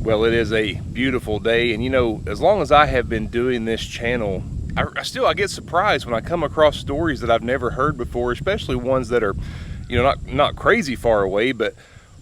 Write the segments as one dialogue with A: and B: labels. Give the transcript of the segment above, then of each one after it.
A: Well, it is a beautiful day, and you know, as long as I have been doing this channel, I get surprised when I come across stories that I've never heard before, especially ones that are, you know, not crazy far away. But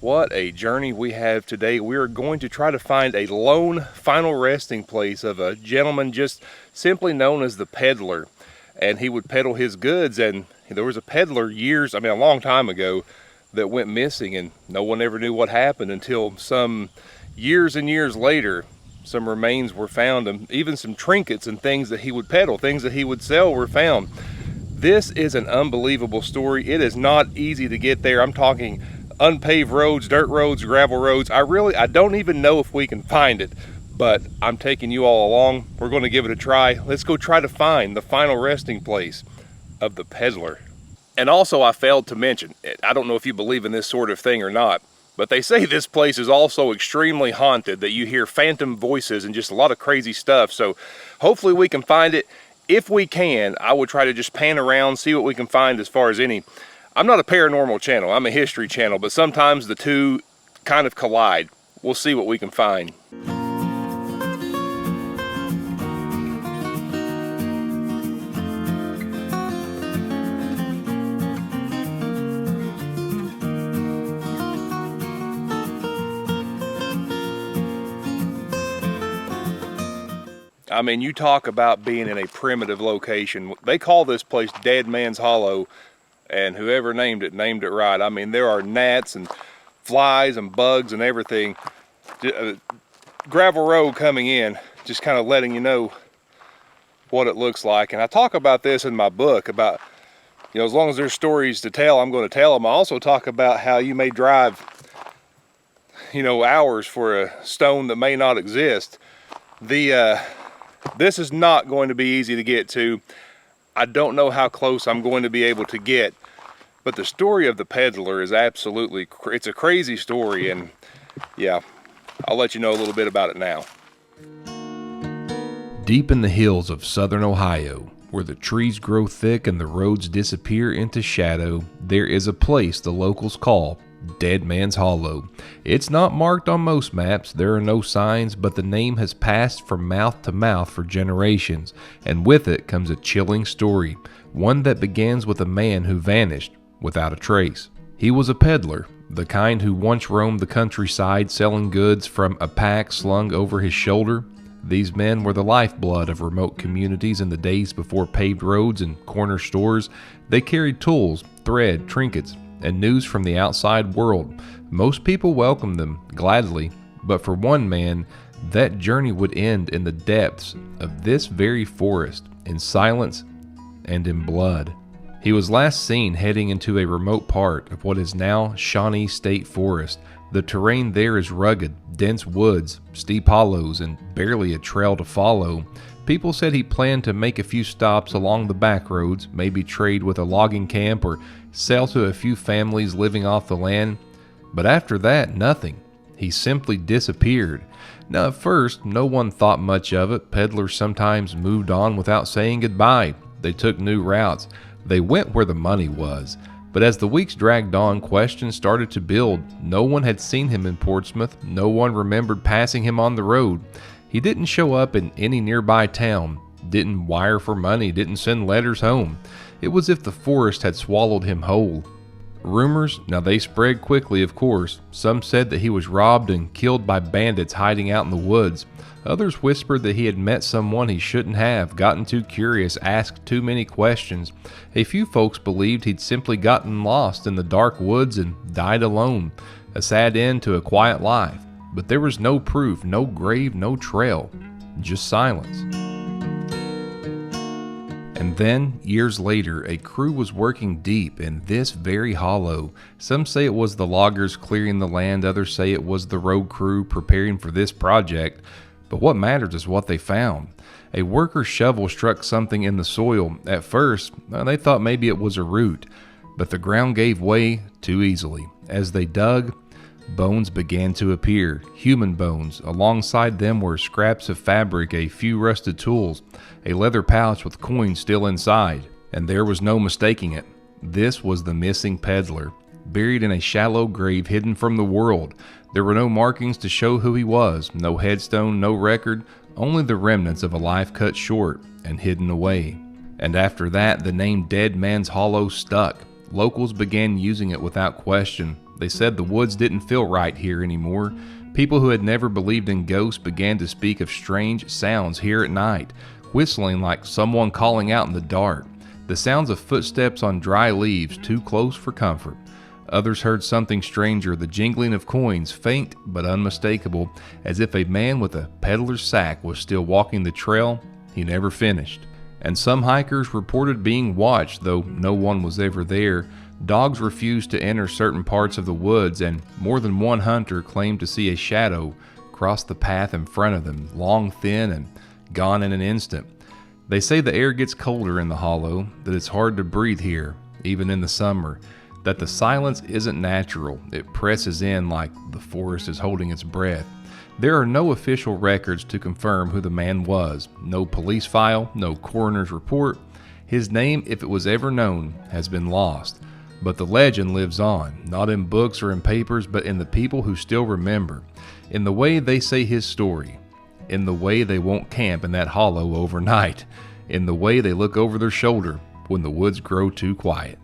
A: what a journey we have today. We are going to try to find a lone final resting place of a gentleman just simply known as the peddler. And he would peddle his goods, and there was a peddler a long time ago, that went missing, and no one ever knew what happened until some years and years later. Some remains were found, and even some trinkets and things that he would peddle, things that he would sell, were found. This is an unbelievable story. It is not easy to get there. I'm talking unpaved roads, dirt roads, gravel roads. I don't even know if we can find it, but I'm taking you all along. We're going to give it a try. Let's go try to find the final resting place of the peddler. And also, I failed to mention, I don't know if you believe in this sort of thing or not, but they say this place is also extremely haunted, that you hear phantom voices and just a lot of crazy stuff. So hopefully we can find it. If we can, I would try to just pan around, see what we can find as far as any. I'm not a paranormal channel, I'm a history channel, but sometimes the two kind of collide. We'll see what we can find. I mean, you talk about being in a primitive location. They call this place Dead Man's Hollow, and whoever named it right. I mean, there are gnats and flies and bugs and everything. Gravel road coming in, just kind of letting you know what it looks like. And I talk about this in my book about, you know, as long as there's stories to tell, I'm going to tell them. I also talk about how you may drive, you know, hours for a stone that may not exist. This is not going to be easy to get to. I don't know how close I'm going to be able to get, but the story of the peddler is it's a crazy story, and yeah, I'll let you know a little bit about it now.
B: Deep in the hills of southern Ohio, where the trees grow thick and the roads disappear into shadow, there is a place the locals call Dead Man's Hollow. It's not marked on most maps, there are no signs, but the name has passed from mouth to mouth for generations, and with it comes a chilling story, one that begins with a man who vanished without a trace. He was a peddler, the kind who once roamed the countryside selling goods from a pack slung over his shoulder. These men were the lifeblood of remote communities in the days before paved roads and corner stores. They carried tools, thread, trinkets, and news from the outside world. Most people welcomed them gladly, but for one man, that journey would end in the depths of this very forest, in silence and in blood. He was last seen heading into a remote part of what is now Shawnee State Forest. The terrain there is rugged, dense woods, steep hollows, and barely a trail to follow. People said he planned to make a few stops along the back roads, maybe trade with a logging camp or sell to a few families living off the land. But after that, nothing. He simply disappeared. Now, at first, no one thought much of it. Peddlers sometimes moved on without saying goodbye. They took new routes. They went where the money was. But as the weeks dragged on, questions started to build. No one had seen him in Portsmouth. No one remembered passing him on the road. He didn't show up in any nearby town, didn't wire for money, didn't send letters home. It was as if the forest had swallowed him whole. Rumors, now they spread quickly, of course. Some said that he was robbed and killed by bandits hiding out in the woods. Others whispered that he had met someone he shouldn't have, gotten too curious, asked too many questions. A few folks believed he'd simply gotten lost in the dark woods and died alone, a sad end to a quiet life. But there was no proof, no grave, no trail, just silence. And then, years later, a crew was working deep in this very hollow. Some say it was the loggers clearing the land, others say it was the road crew preparing for this project. But what matters is what they found. A worker's shovel struck something in the soil. At first, they thought maybe it was a root, but the ground gave way too easily. As they dug, bones began to appear, human bones. Alongside them were scraps of fabric, a few rusted tools, a leather pouch with coins still inside. And there was no mistaking it. This was the missing peddler, buried in a shallow grave hidden from the world. There were no markings to show who he was, no headstone, no record, only the remnants of a life cut short and hidden away. And after that, the name Dead Man's Hollow stuck. Locals began using it without question. They said the woods didn't feel right here anymore. People who had never believed in ghosts began to speak of strange sounds here at night, whistling like someone calling out in the dark, the sounds of footsteps on dry leaves too close for comfort. Others heard something stranger, the jingling of coins, faint but unmistakable, as if a man with a peddler's sack was still walking the trail he never finished. And some hikers reported being watched, though no one was ever there. Dogs refused to enter certain parts of the woods, and more than one hunter claimed to see a shadow cross the path in front of them, long, thin, and gone in an instant. They say the air gets colder in the hollow, that it's hard to breathe here, even in the summer, that the silence isn't natural, it presses in like the forest is holding its breath. There are no official records to confirm who the man was, no police file, no coroner's report. His name, if it was ever known, has been lost. But the legend lives on, not in books or in papers, but in the people who still remember, in the way they say his story, in the way they won't camp in that hollow overnight, in the way they look over their shoulder when the woods grow too quiet.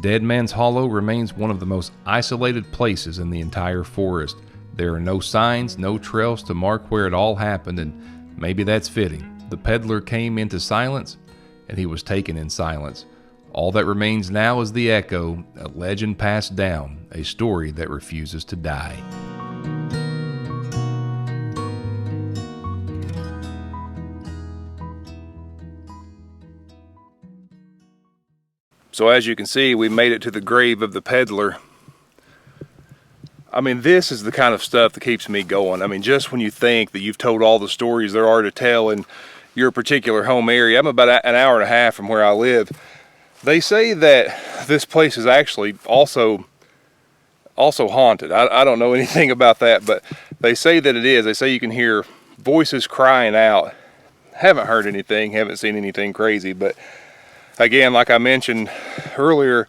B: Dead Man's Hollow remains one of the most isolated places in the entire forest. There are no signs, no trails to mark where it all happened, and maybe that's fitting. The peddler came into silence, and he was taken in silence. All that remains now is the echo, a legend passed down, a story that refuses to die.
A: So as you can see, we made it to the grave of the peddler. I mean, this is the kind of stuff that keeps me going. I mean, just when you think that you've told all the stories there are to tell in your particular home area, I'm about an hour and a half from where I live. They say that this place is actually also haunted. I don't know anything about that, but they say that it is. They say you can hear voices crying out. Haven't heard anything, haven't seen anything crazy, but again, like I mentioned earlier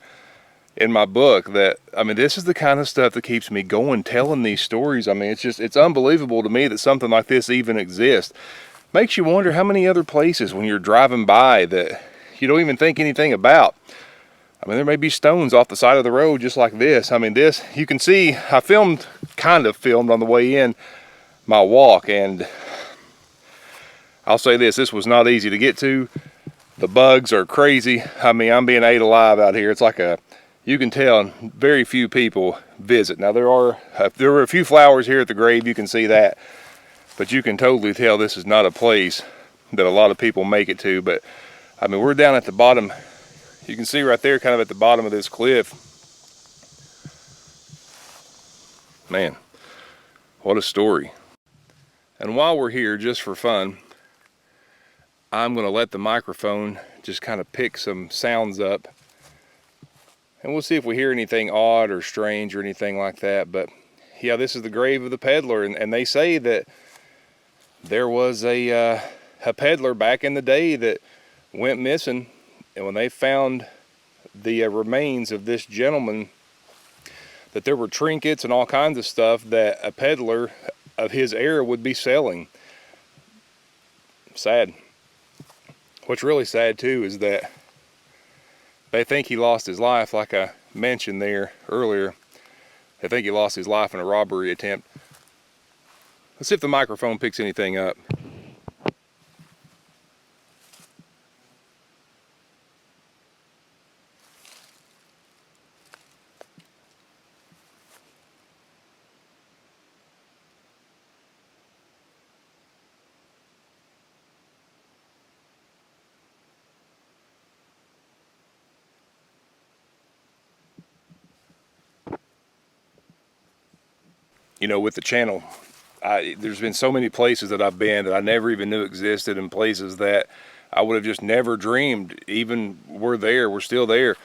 A: in my book, that I mean, this is the kind of stuff that keeps me going, telling these stories. I mean, it's unbelievable to me that something like this even exists. Makes you wonder how many other places when you're driving by that you don't even think anything about. I mean, there may be stones off the side of the road just like this. I mean, this, you can see, I kind of filmed on the way in my walk, and I'll say this was not easy to get to. The bugs are crazy. I mean, I'm being ate alive out here. It's like you can tell very few people visit. Now there were a few flowers here at the grave, you can see that, but you can totally tell this is not a place that a lot of people make it to. But I mean, we're down at the bottom. You can see right there, kind of at the bottom of this cliff. Man, what a story. And while we're here, just for fun, I'm going to let the microphone just kind of pick some sounds up, and we'll see if we hear anything odd or strange or anything like that. But yeah, this is the grave of the peddler, and they say that there was a peddler back in the day that went missing, and when they found the remains of this gentleman, that there were trinkets and all kinds of stuff that a peddler of his era would be selling. Sad. What's really sad too is that they think he lost his life, like I mentioned there earlier. They think he lost his life in a robbery attempt. Let's see if the microphone picks anything up. You know, with the channel, there's been so many places that I've been that I never even knew existed, and places that I would have just never dreamed even were still there.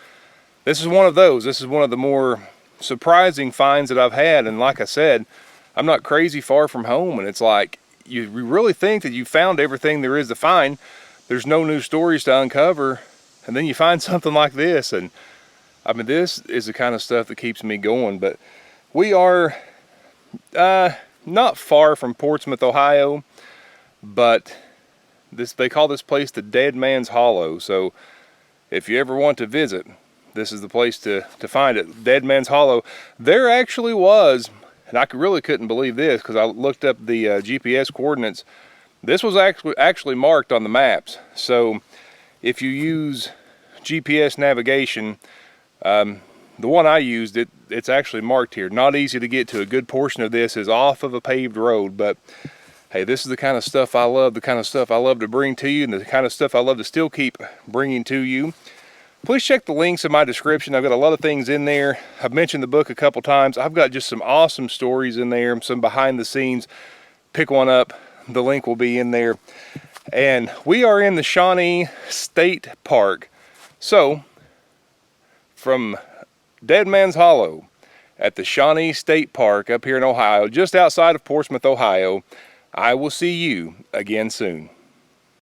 A: This is one of those. This is one of the more surprising finds that I've had. And like I said, I'm not crazy far from home, and it's like you really think that you found everything there is to find. There's no new stories to uncover, and then you find something like this. And I mean, this is the kind of stuff that keeps me going. But we are Not far from Portsmouth, Ohio, but they call this place the Dead Man's Hollow. So if you ever want to visit, this is the place to find it. Dead Man's Hollow. There actually was, and I really couldn't believe this because I looked up the GPS coordinates. This was actually marked on the maps. So if you use GPS navigation, the one I used, it's actually marked here. Not easy to get to. A good portion of this is off of a paved road, but hey, this is the kind of stuff I love, the kind of stuff I love to bring to you, and the kind of stuff I love to still keep bringing to you. Please check the links in my description. I've got a lot of things in there. I've mentioned the book a couple times. I've got just some awesome stories in there, some behind the scenes. Pick one up. The link will be in there. And we are in the Shawnee State Park. So, from Dead Man's Hollow at the Shawnee State Park up here in Ohio, just outside of Portsmouth, Ohio, I will see you again soon.